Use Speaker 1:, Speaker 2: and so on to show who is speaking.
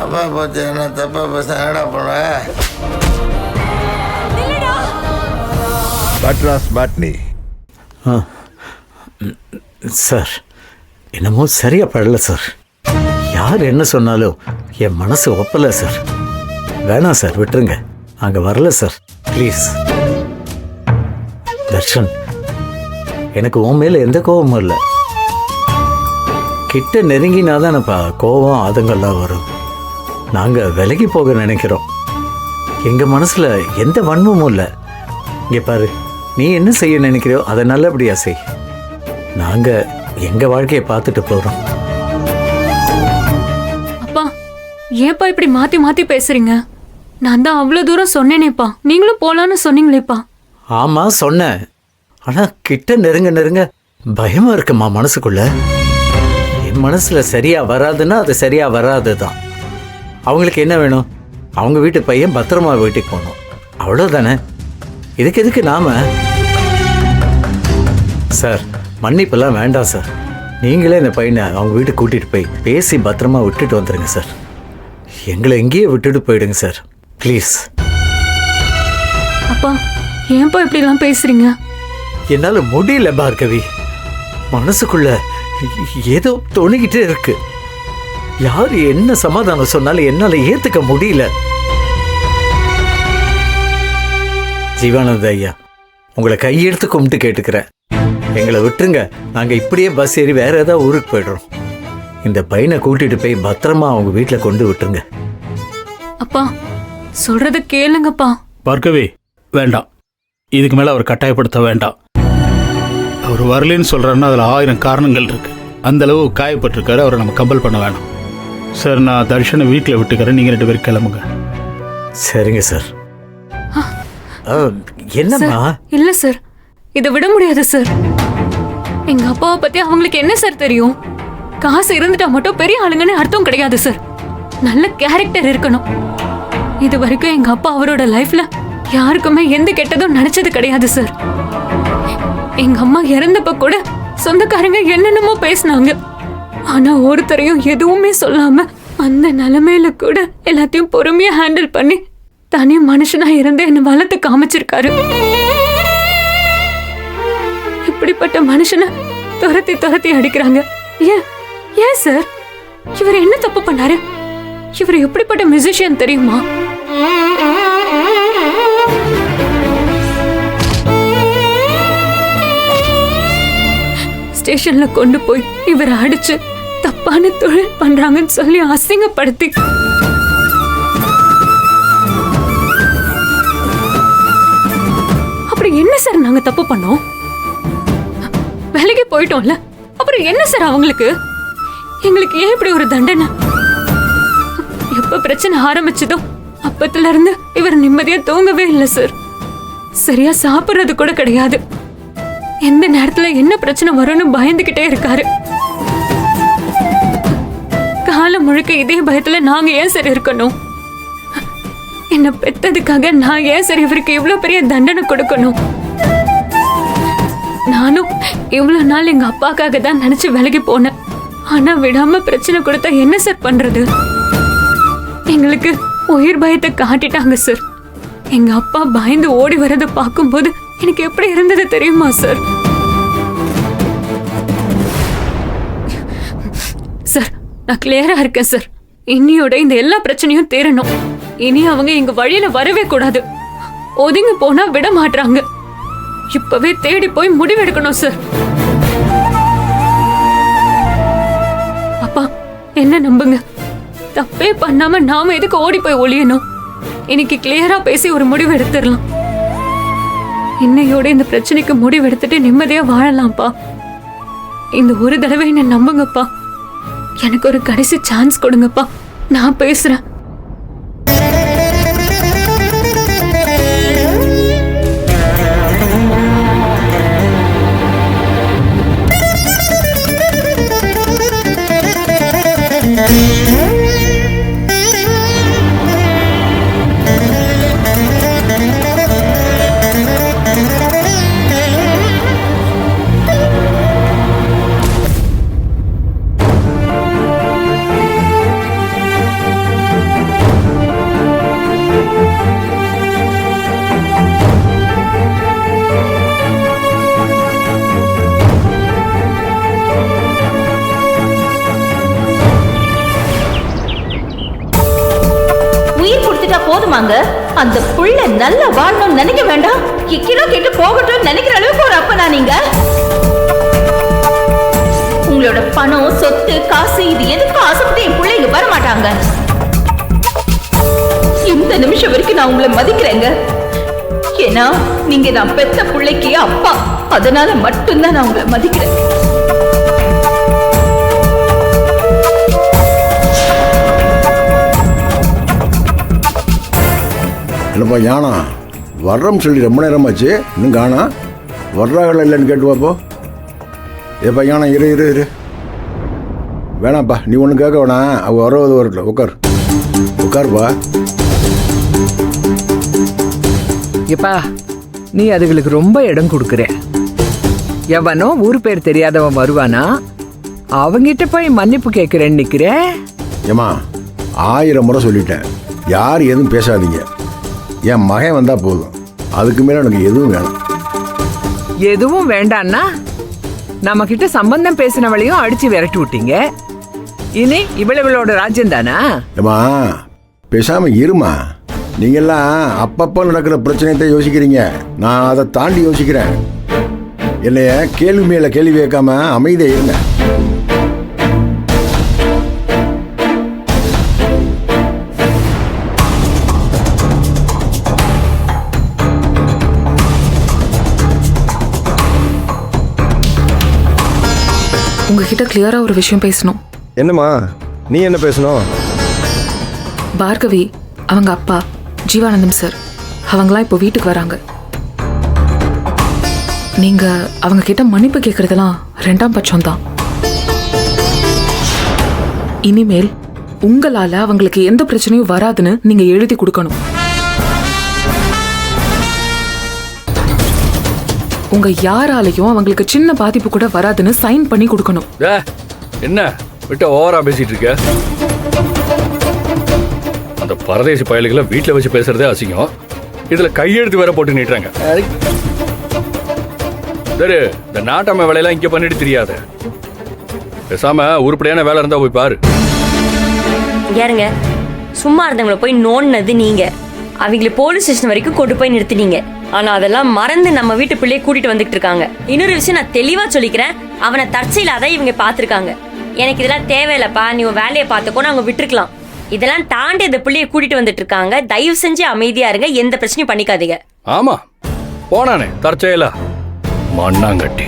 Speaker 1: அப்பா பார்த்து என்ன தப்பா பேச என்னடா பண்ண?
Speaker 2: பட்ராஸ் பாட்னி.
Speaker 3: சார், என்னமோ சரியா படல சார். யார் என்ன சொன்னாலும் என் மனசு ஒப்பலை சார். வேணாம் சார், விட்டுருங்க. அங்கே வரல சார், ப்ளீஸ். தர்ஷன், எனக்கு உன் மேலே எந்த கோபமும் இல்லை. கிட்ட நெருங்கினாதானப்பா கோபம் ஆதங்கெல்லாம் வரும். நாங்கள் விலகி போக நினைக்கிறோம். எங்கள் மனசில் எந்த வன்மமும் இல்லை. இங்கே பாரு, நீ என்ன செய்ய நினைக்கிறியோ அதை நல்லபடியாக செய். நாங்கள் எங்கள் வாழ்க்கையை பார்த்துட்டு போகிறோம்.
Speaker 4: அப்பா, ஏப்பா இப்படி மாற்றி மாற்றி பேசுறீங்க? நான் தான் அவ்வளோ தூரம் சொன்னேனேப்பா, நீங்களும் போகலான்னு சொன்னீங்களேப்பா.
Speaker 3: ஆமாம் சொன்னேன், ஆனால் கிட்ட நெருங்க நெருங்க பயமாக இருக்குமா மனசுக்குள்ள. என் மனசில் சரியாக வராதுன்னா அது சரியாக வராது தான். அவங்களுக்கு என்ன வேணும்? அவங்க வீட்டு பையன் பத்திரமா வீட்டுக்கு போகணும், அவ்வளோதானே. இதுக்கு எதுக்கு நாம? சார், மன்னிப்பெல்லாம் வேண்டாம் சார். நீங்களே இந்த பையனை அவங்க வீட்டுக்கு கூட்டிகிட்டு போய் பேசி பத்திரமா விட்டுட்டு வந்துடுங்க சார். எங்களை எங்கேயே விட்டுட்டு போயிடுங்க சார், ப்ளீஸ்.
Speaker 4: அப்பா, ஏன்பா இப்படிலாம் பேசுறீங்க?
Speaker 3: என்னால் முடியல பார்கவி. மனசுக்குள்ள ஏதோ தோணிக்கிட்டே இருக்கு. யார் என்ன சமாதானம் சொன்னாலும் என்னால் ஏற்றுக்க முடியல. ஜீவானந்த ஐயா, உங்களை கையெடுத்து கும்பிட்டு கேட்டுக்கிறேன், எங்களை விட்டுருங்க. நாங்கள் இப்படியே பஸ் ஏறி வேற ஏதாவது ஊருக்கு போய்டுறோம். இந்த பையனை கூட்டிட்டு போய் பத்திரமா அவங்க வீட்டில் கொண்டு விட்டுருங்க.
Speaker 4: அப்பா, சொல்றத கேளுங்கப்பா.
Speaker 5: பார்கவி, வேண்டாம். இதுக்கு மேலே அவர் கட்டாயப்படுத்த வேண்டாம். அவர் வரலன்னு சொல்கிறாருன்னா அதில் 1000 காரணங்கள் இருக்கு. அந்த அளவு காயப்பட்டிருக்காரு, அவரை நம்ம கம்பல் பண்ண வேணாம். சார், நான் தர்ஷனை வீட்டில் விட்டுக்கிறேன், நீங்கள் 2 பேரும் கிளம்புங்க.
Speaker 3: சரிங்க சார். என்னம்மா?
Speaker 4: இல்ல சார், இதை விட முடியாது சார். எங்க அப்பாவை பத்தி அவங்களுக்கு என்ன சார் தெரியும்? காசு இருந்துட்டா மட்டும் பெரிய ஆளுங்கன்னு அர்த்தம் கிடையாது சார். நல்ல கேரக்டர் இருக்கணும். இது வரைக்கும் எங்க அப்பா அவரோட லைஃப்ல யாருக்குமே எந்த கெட்டதும் நினைச்சது கிடையாது சார். எங்க அம்மா இறந்தப்ப கூட சொந்தக்காரங்க என்னென்னமோ பேசினாங்க. ஆனா ஒருத்தரையும் எதுவுமே சொல்லாம அந்த நிலைமையில கூட எல்லாத்தையும் பொறுமையா ஹேண்டில் பண்ணி தனி மனுஷனா இருந்து என்ன வளர்த்து காமிச்சிருக்காரு. இப்படிப்பட்ட மனுஷனை துரத்தி துரத்தி அடிக்கிறாங்க. ஏன் ஏன் சார்? இவர் என்ன தப்பு பண்ணாரு? இவர் எப்படிப்பட்ட மியூசிஷியன் தெரியுமா? ஸ்டேஷன்ல கொண்டு போய் இவரை அடிச்சு தப்பான தொழில் பண்றாங்கன்னு சொல்லி அசிங்கப்படுத்தி அப்படி என்ன சார் நாங்க தப்பு பண்ணோம்? வேலைக்கு போயிட்டோம்ல, அப்புறம் என்ன சார் அவங்களுக்கு? எங்களுக்கு ஏன் இப்படி ஒரு தண்டனை? எப்ப பிரச்சனை ஆரம்பிச்சதோ அப்பத்துல இருந்து இவர் நிம்மதியா தூங்கவே இல்லை சார். சரியா சாப்பிடுறது கூட கிடையாது. எந்த நேரத்துல என்ன பிரச்சனை வரும்னு பயந்துகிட்டே இருக்காரு. காலம் முழுக்க இதே பயத்துல நாங்க ஏன் சார் இருக்கணும்? என்ன பெத்ததுக்காக நான் ஏன் சார் இவருக்கு இவ்வளவு பெரிய தண்டனை கொடுக்கணும்? நானும் இவ்வளவு நாள் எங்க அப்பாக்காக தான் நினைச்சு விலகி போனேன். ஆனா விடாம பிரச்சனை கொடுத்தா என்ன சார் பண்றது? எங்களுக்கு உயிர் பயத்தை காட்டிட்டாங்க சார். எங்க அப்பா பயந்து ஓடி வரதை பார்க்கும்போது எனக்கு எப்படி இருந்தது தெரியுமா சார்? சார், நான் கிளியரா இருக்கேன் சார். இன்னியோட இந்த எல்லா பிரச்சனையும் தீரணும். இனி அவங்க எங்க வழியில வரவே கூடாது. ஒதுங்கி போனா விட மாட்டாங்க. இப்பவே தேடி போய் முடிவெடுக்கணும் சார். அப்பா, என்ன நம்புங்க. தப்பே பண்ணாம நாம எதுக்கு ஓடி போய் ஒளியணும்? இன்னைக்கு கிளியரா பேசி ஒரு முடிவு எடுத்துடலாம். இன்னையோட இந்த பிரச்சனைக்கு முடிவு எடுத்துட்டு நிம்மதியா வாழலாம்ப்பா. இந்த ஒரு தடவை என்ன நம்புங்கப்பா. எனக்கு ஒரு கடைசி சான்ஸ் கொடுங்கப்பா. நான் பேசுறேன்.
Speaker 2: போதுமாங்க? அந்த புள்ள நல்லா வாழணும்னு நினைக்க வேண்டாம்? கிலோ கேட்டு போகட்டும் நினைக்கிற அளவுக்கு ஒரு அப்பனா நீங்க? உங்களோட பணம், சொத்து, காசு இது எதுக்கும் ஆசைப்பட்டு என் பிள்ளைங்க வர மாட்டாங்க. இந்த நிமிஷம் வரைக்கும் நான் உங்களை மதிக்கிறேங்க. ஏன்னா நீங்க நான் பெத்த பிள்ளைக்கு அப்பா. அதனால மட்டும்தான் நான் உங்களை மதிக்கிறேன்.
Speaker 6: என்னப்பா ஞானா வர்றோம் சொல்லி ரொம்ப நேரமாச்சு, இன்னும் காணா. வர்றாங்களா இல்லைன்னு கேட்டு பாப்போ. ஏப்பா ஞானா இரு இரு இரு வேணாப்பா, நீ ஒன்றும் கேட்க வேணாம். அவ வரவது வரட்டும். உட்காருப்பா.
Speaker 7: எப்பா நீ அதுகளுக்கு ரொம்ப இடம் கொடுக்குற. எவனோ ஊர் பேர் தெரியாதவன் வருவானா, அவங்கிட்ட போய் மன்னிப்பு கேட்கிறேன்னு நிக்கிற.
Speaker 6: ஏம்மா 1000 முறை சொல்லிட்டேன், யார் எதுவும் பேசாதீங்க. என் மகன் வந்தா போதும், அதுக்கு மேல எனக்கு எதுவும் வேணாம்.
Speaker 7: எதுவும் வேண்டான்னா நம்ம கிட்ட சம்பந்தம் பேசினவளையும் அடிச்சு விரட்டி விட்டீங்க. இனி இவளோட ராஜ்யம் தானா?
Speaker 6: ஏம்மா பேசாம இருமா. நீங்கெல்லாம் அப்பப்போ நடக்கிற பிரச்சனையத்தை யோசிக்கிறீங்க, நான் அதை தாண்டி யோசிக்கிறேன். என்னைய கேள்வி மேல கேள்வி கேட்காம அமைதியா இருங்க.
Speaker 8: உங்ககிட்ட கிளியரா ஒரு விஷயம் பேசணும்.
Speaker 9: என்னம்மா, நீ என்ன பேசணும்?
Speaker 8: பார்கவி அவங்க அப்பா ஜீவானந்தம் சார் அவங்களாம் இப்போ வீட்டுக்கு வராங்க. நீங்க அவங்க கிட்ட மன்னிப்பு கேட்கறதெல்லாம் 2ஆம் பட்சம் தான். இனிமேல் உங்களால அவங்களுக்கு எந்த பிரச்சனையும் வராதுன்னு நீங்க எழுதி கொடுக்கணும். உங்க யாராலையும் அவங்களுக்கு சின்ன பாதிப்பு கூட வராதுன்னு சைன் பண்ணி கொடுக்கணும்.
Speaker 10: என்ன விட்ட ஓவரா பேசிட்டு இருக்க? அந்த பரதேசி பயலுகளை வீட்டுல வச்சு பேசுறதே அசிங்கம், இதுல கையெழுத்து வேற போட்டு நீட்டுறாங்க. சரி, இந்த நாட்டாம வேலையெல்லாம் இங்க பண்ணிட்டு தெரியாத. பேசாம உருப்படியான வேலை இருந்தா போய் பாரு.
Speaker 11: யாருங்க சும்மா இருந்தவங்களை போய் நோண்டினது நீங்க. அவங்களை போலீஸ் ஸ்டேஷன் வரைக்கும் கொண்டு போய் நிறுத்தினீங்க. ஆனா அதெல்லாம் மறந்து நம்ம வீட்டு பிள்ளைய கூட்டிட்டு வந்துட்டு இருக்காங்க. இன்னொரு விஷயம் நான் தெளிவா சொல்லிக்கிறேன், அவனை தற்செயலாத இவங்க பாத்துருக்காங்க. எனக்கு இதெல்லாம் தேவையில்லப்பா, நீ உன் வேலையை பார்த்துக்கோன்னு அவங்க விட்டுருக்கலாம். இதெல்லாம் தாண்டி இந்த பிள்ளைய கூட்டிட்டு வந்துட்டு இருக்காங்க. தயவு செஞ்சு அமைதியா இருங்க, எந்த பிரச்சனையும் பண்ணிக்காதீங்க.
Speaker 10: ஆமா போனானே தற்செயலா மண்ணாங்கட்டி.